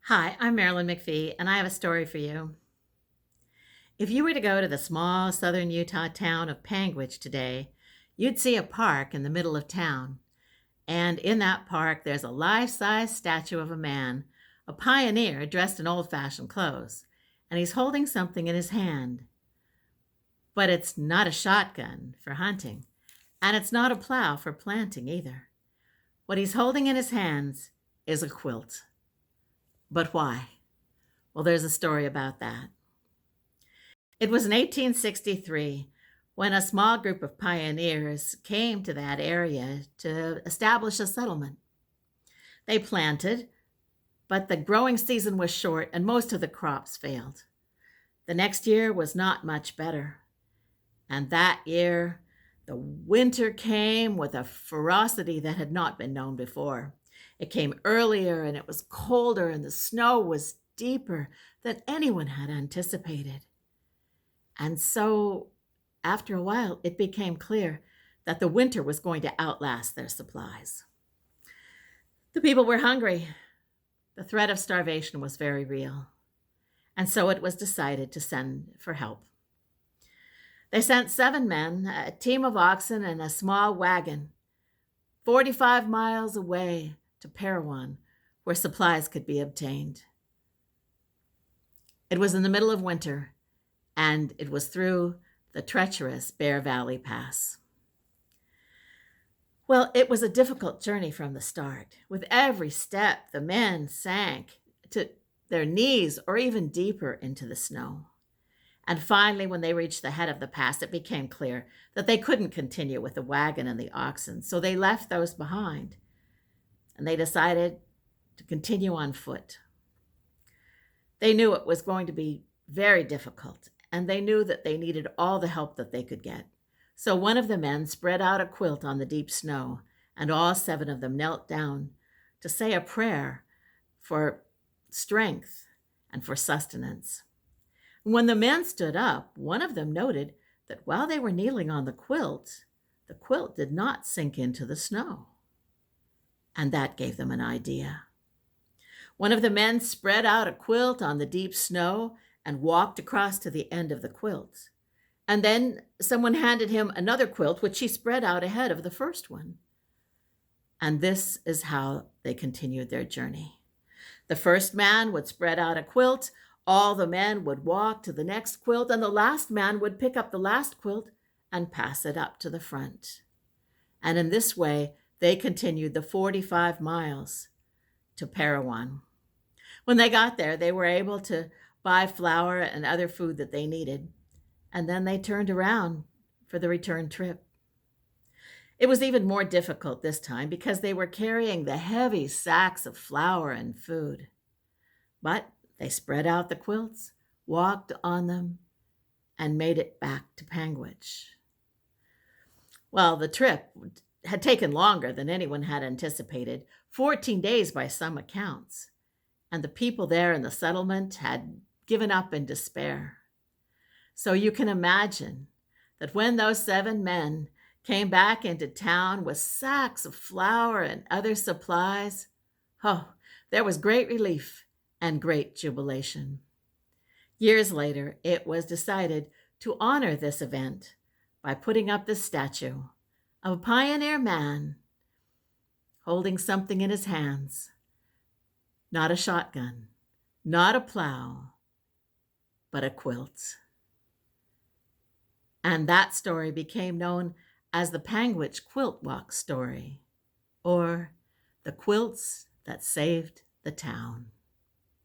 Hi, I'm Marilyn McPhie, and I have a story for you. If you were to go to the small southern Utah town of Panguitch today, you'd see a park in the middle of town. And in that park, there's a life size statue of a man, a pioneer dressed in old fashioned clothes. And he's holding something in his hand. But it's not a shotgun for hunting, and it's not a plow for planting either. What he's holding in his hands is a quilt. But why? Well, there's a story about that. It was in 1863 when a small group of pioneers came to that area to establish a settlement. They planted, but the growing season was short and most of the crops failed. The next year was not much better. And that year, the winter came with a ferocity that had not been known before. It came earlier and it was colder and the snow was deeper than anyone had anticipated. And so, after a while, it became clear that the winter was going to outlast their supplies. The people were hungry. The threat of starvation was very real. And so it was decided to send for help. They sent 7 men, a team of oxen, and a small wagon 45 miles away to Parowan, where supplies could be obtained. It was in the middle of winter, and it was through the treacherous Bear Valley Pass. Well, it was a difficult journey from the start. With every step, the men sank to their knees or even deeper into the snow. And finally, when they reached the head of the pass, it became clear that they couldn't continue with the wagon and the oxen, so they left those behind. And they decided to continue on foot. They knew it was going to be very difficult, and they knew that they needed all the help that they could get. So one of the men spread out a quilt on the deep snow, and all 7 of them knelt down to say a prayer for strength and for sustenance. When the men stood up, one of them noted that while they were kneeling on the quilt did not sink into the snow. And that gave them an idea. One of the men spread out a quilt on the deep snow and walked across to the end of the quilt. And then someone handed him another quilt, which he spread out ahead of the first one. And this is how they continued their journey. The first man would spread out a quilt, all the men would walk to the next quilt, and the last man would pick up the last quilt and pass it up to the front. And in this way, they continued the 45 miles to Parowan. When they got there, they were able to buy flour and other food that they needed, and then they turned around for the return trip. It was even more difficult this time because they were carrying the heavy sacks of flour and food. But they spread out the quilts, walked on them, and made it back to Panguitch. Well, the trip had taken longer than anyone had anticipated, 14 days by some accounts, and the people there in the settlement had given up in despair. So you can imagine that when those 7 men came back into town with sacks of flour and other supplies, there was great relief and great jubilation. Years later, it was decided to honor this event by putting up the statue of a pioneer man holding something in his hands, not a shotgun, not a plow, but a quilt. And that story became known as the Panguitch Quilt Walk story, or the quilts that saved the town.